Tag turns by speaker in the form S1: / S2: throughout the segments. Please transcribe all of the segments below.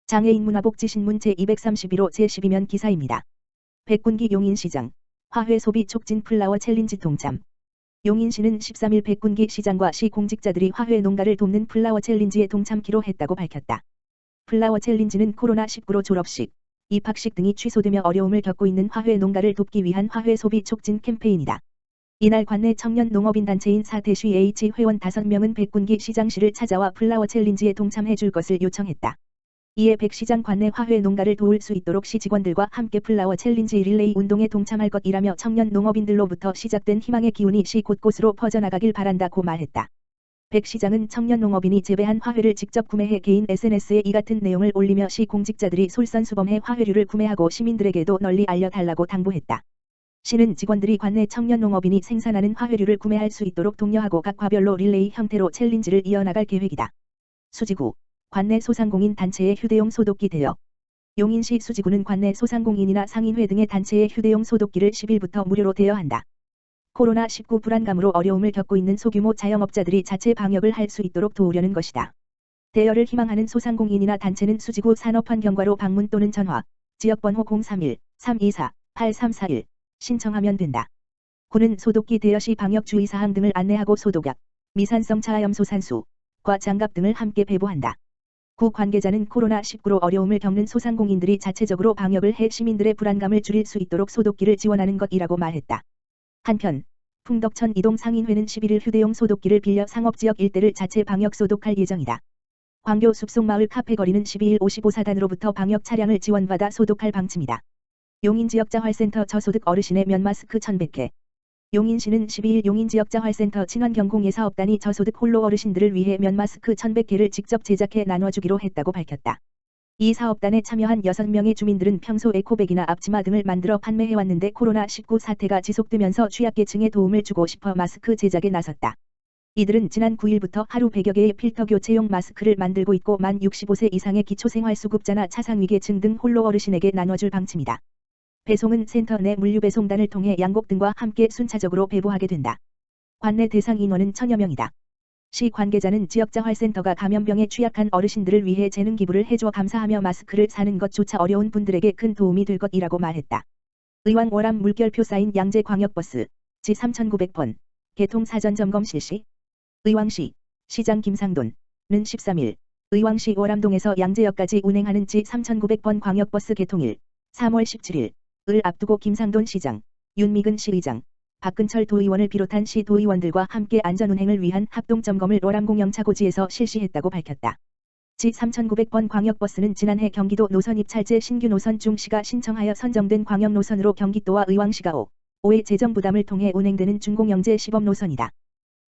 S1: 장애인 문화복지신문 제231호 제12면 기사입니다. 백군기 용인시장 화훼 소비 촉진 플라워 챌린지 동참. 용인시는 13일 백군기 시장과 시 공직자들이 화훼 농가를 돕는 플라워 챌린지에 동참키로 했다고 밝혔다. 플라워 챌린지는 코로나19로 졸업식, 입학식 등이 취소되며 어려움을 겪고 있는 화훼 농가를 돕기 위한 화훼 소비 촉진 캠페인이다. 이날 관내 청년 농업인 단체인 사대쉬 H 회원 5명은 백군기 시장시를 찾아와 플라워 챌린지에 동참해 줄 것을 요청했다. 이에 백 시장 관내 화훼 농가를 도울 수 있도록 시 직원들과 함께 플라워 챌린지 릴레이 운동에 동참할 것이라며 청년 농업인들로부터 시작된 희망의 기운이 시 곳곳으로 퍼져나가길 바란다고 말했다. 백 시장은 청년 농업인이 재배한 화훼를 직접 구매해 개인 SNS에 이 같은 내용을 올리며 시 공직자들이 솔선수범해 화훼류를 구매하고 시민들에게도 널리 알려달라고 당부했다. 시는 직원들이 관내 청년 농업인이 생산하는 화훼류를 구매할 수 있도록 독려하고 각 과별로 릴레이 형태로 챌린지를 이어나갈 계획이다. 수지구 관내 소상공인 단체의 휴대용 소독기 대여. 용인시 수지구는 관내 소상공인이나 상인회 등의 단체의 휴대용 소독기를 10일부터 무료로 대여한다. 코로나19 불안감으로 어려움을 겪고 있는 소규모 자영업자들이 자체 방역을 할 수 있도록 도우려는 것이다. 대여를 희망하는 소상공인이나 단체는 수지구 산업환경과로 방문 또는 전화, 지역번호 031-324-8341 신청하면 된다. 구는 소독기 대여 시 방역 주의사항 등을 안내하고 소독약, 미산성 차하염소 산수과 장갑 등을 함께 배부한다. 구 관계자는 코로나19로 어려움을 겪는 소상공인들이 자체적으로 방역을 해 시민들의 불안감을 줄일 수 있도록 소독기를 지원하는 것이라고 말했다. 한편 풍덕천 이동 상인회는 11일 휴대용 소독기를 빌려 상업지역 일대를 자체 방역 소독할 예정이다. 광교 숲속마을 카페거리는 12일 55사단으로부터 방역 차량을 지원받아 소독할 방침이다. 용인지역자활센터 저소득 어르신의 면마스크 1100개. 용인시는 12일 용인지역자활센터 친환경공예 사업단이 저소득 홀로 어르신들을 위해 면마스크 1100개를 직접 제작해 나눠주기로 했다고 밝혔다. 이 사업단에 참여한 6명의 주민들은 평소 에코백이나 앞치마 등을 만들어 판매해왔는데 코로나19 사태가 지속되면서 취약계층에 도움을 주고 싶어 마스크 제작에 나섰다. 이들은 지난 9일부터 하루 100여 개의 필터 교체용 마스크를 만들고 있고 만 65세 이상의 기초생활수급자나 차상위계층 등 홀로 어르신에게 나눠줄 방침이다. 배송은 센터 내 물류배송단을 통해 양곡 등과 함께 순차적으로 배부하게 된다. 관내 대상 인원은 1000여 명이다. 시 관계자는 지역자활센터가 감염병에 취약한 어르신들을 위해 재능 기부를 해줘 감사하며 마스크를 사는 것조차 어려운 분들에게 큰 도움이 될 것이라고 말했다. 의왕 월암 물결표 쌓인 양재광역버스 지 3900번 개통 사전 점검 실시. 의왕시 시장 김상돈은 13일 의왕시 월암동에서 양재역까지 운행하는 지 3900번 광역버스 개통일 3월 17일 을 앞두고 김상돈 시장, 윤미근 시의장, 박근철 도의원을 비롯한 시 도의원들과 함께 안전운행을 위한 합동점검을 월암공영차고지에서 실시했다고 밝혔다. 지 3900번 광역버스는 지난해 경기도 노선 입찰제 신규 노선 중 시가 신청하여 선정된 광역노선으로 경기도와 의왕시가 5회 재정부담을 통해 운행되는 준공영제 시범 노선이다.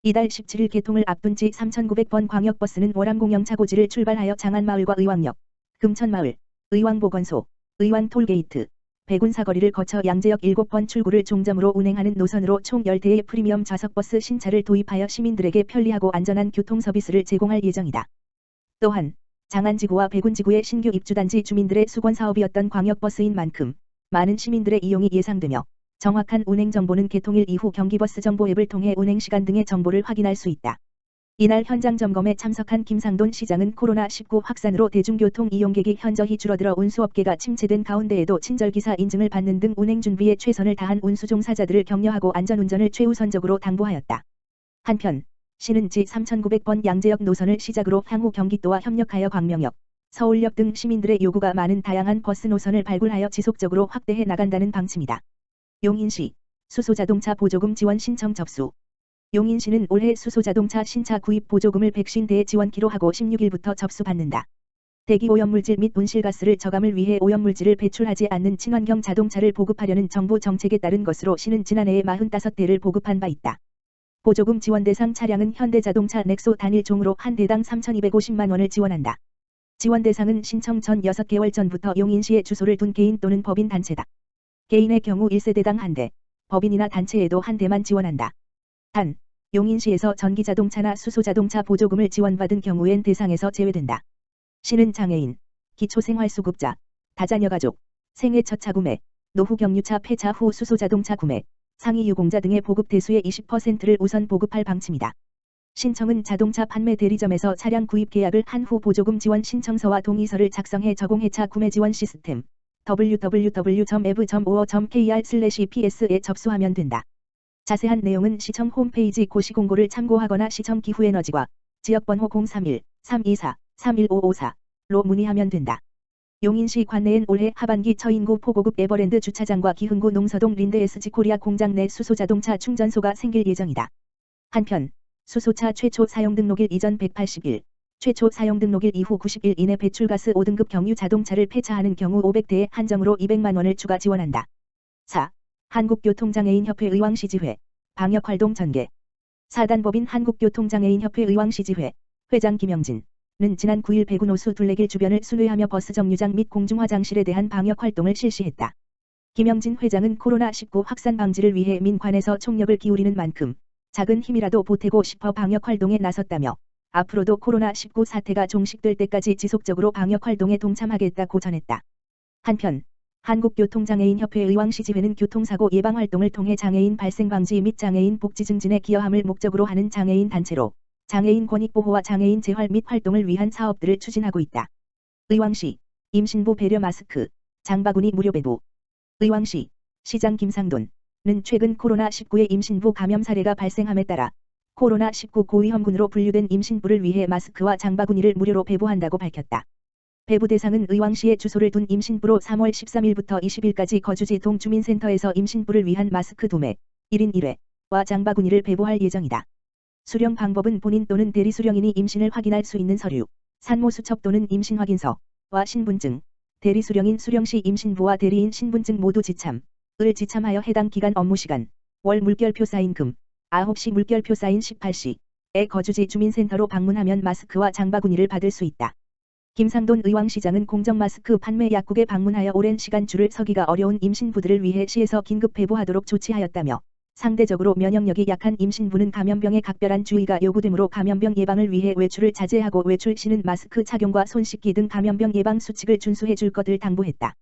S1: 이달 17일 개통을 앞둔 지 3900번 광역버스는 월암공영차고지를 출발하여 장안마을과 의왕역, 금천마을, 의왕보건소, 의왕톨게이트, 백운사거리를 거쳐 양재역 7번 출구를 종점으로 운행하는 노선으로 총 10대의 프리미엄 좌석버스 신차를 도입하여 시민들에게 편리하고 안전한 교통 서비스를 제공할 예정이다. 또한 장안지구와 백운지구의 신규 입주단지 주민들의 수건사업이었던 광역버스인 만큼 많은 시민들의 이용이 예상되며 정확한 운행 정보는 개통일 이후 경기버스 정보 앱을 통해 운행시간 등의 정보를 확인할 수 있다. 이날 현장 점검에 참석한 김상돈 시장은 코로나19 확산으로 대중교통 이용객이 현저히 줄어들어 운수업계가 침체된 가운데에도 친절기사 인증을 받는 등 운행 준비에 최선을 다한 운수 종사자들을 격려하고 안전운전을 최우선적으로 당부하였다. 한편 시는 지 3900번 양재역 노선을 시작으로 향후 경기도와 협력하여 광명역, 서울역 등 시민들의 요구가 많은 다양한 버스 노선을 발굴하여 지속적으로 확대해 나간다는 방침이다. 용인시 수소자동차 보조금 지원 신청 접수. 용인시는 올해 수소자동차 신차 구입 보조금을 150대에 지원키로 하고 16일부터 접수받는다. 대기 오염물질 및 온실가스를 저감을 위해 오염물질을 배출하지 않는 친환경 자동차를 보급하려는 정부 정책에 따른 것으로 시는 지난해에 45대를 보급한 바 있다. 보조금 지원 대상 차량은 현대자동차 넥소 단일종으로 한 대당 3,250만 원을 지원한다. 지원 대상은 신청 전 6개월 전부터 용인시에 주소를 둔 개인 또는 법인 단체다. 개인의 경우 1세대당 한 대, 법인이나 단체에도 한 대만 지원한다. 단, 용인시에서 전기자동차나 수소자동차 보조금을 지원받은 경우엔 대상에서 제외된다. 시는 장애인, 기초생활수급자, 다자녀 가족, 생애 첫 차 구매, 노후 경유차 폐차 후 수소자동차 구매, 상위 유공자 등의 보급 대수의 20%를 우선 보급할 방침이다. 신청은 자동차 판매 대리점에서 차량 구입 계약을 한 후 보조금 지원 신청서와 동의서를 작성해 저공해차 구매 지원 시스템 www.ev.or.kr/ps에 접수하면 된다. 자세한 내용은 시청 홈페이지 고시공고를 참고하거나 시청 기후에너지과 지역번호 031-324-31554로 문의하면 된다. 용인시 관내엔 올해 하반기 처인구 포고급 에버랜드 주차장과 기흥구 농서동 린드 SG코리아 공장 내 수소자동차 충전소가 생길 예정이다. 한편 수소차 최초 사용 등록일 이전 180일, 최초 사용 등록일 이후 90일 이내 배출가스 5등급 경유 자동차를 폐차하는 경우 500대의 한정으로 200만 원을 추가 지원한다. 4. 한국교통장애인협회 의왕시지회 방역활동 전개. 사단법인 한국교통장애인협회 의왕시지회 회장 김영진은 지난 9일 배구노수 둘레길 주변을 순회하며 버스 정류장 및 공중화장실에 대한 방역활동을 실시했다. 김영진 회장은 코로나19 확산 방지를 위해 민관에서 총력을 기울이는 만큼 작은 힘이라도 보태고 싶어 방역활동에 나섰다며 앞으로도 코로나19 사태가 종식될 때까지 지속적으로 방역활동에 동참하겠다고 전했다. 한편 한국교통장애인협회 의왕시지회는 교통사고 예방활동을 통해 장애인 발생 방지 및 장애인 복지 증진에 기여함을 목적으로 하는 장애인 단체로 장애인 권익보호와 장애인 재활 및 활동을 위한 사업들을 추진하고 있다. 의왕시 임신부 배려 마스크 장바구니 무료 배부. 의왕시 시장 김상돈은 최근 코로나19의 임신부 감염 사례가 발생함에 따라 코로나19 고위험군으로 분류된 임신부를 위해 마스크와 장바구니를 무료로 배부한다고 밝혔다. 배부 대상은 의왕시에 주소를 둔 임신부로 3월 13일부터 20일까지 거주지 동주민센터에서 임신부를 위한 마스크 도매 1인 1회와 장바구니를 배부할 예정이다. 수령 방법은 본인 또는 대리수령인이 임신을 확인할 수 있는 서류, 산모수첩 또는 임신확인서와 신분증, 대리수령인 수령시 임신부와 대리인 신분증 모두 지참을 지참하여 해당 기간 업무시간, 월 물결표 사인 금, 9시 물결표 사인 18시에 거주지 주민센터로 방문하면 마스크와 장바구니를 받을 수 있다. 김상돈 의왕시장은 공정마스크 판매 약국에 방문하여 오랜 시간 줄을 서기가 어려운 임신부들을 위해 시에서 긴급 배부하도록 조치하였다며 상대적으로 면역력이 약한 임신부는 감염병에 각별한 주의가 요구되므로 감염병 예방을 위해 외출을 자제하고 외출 시는 마스크 착용과 손 씻기 등 감염병 예방 수칙을 준수해 줄 것을 당부했다.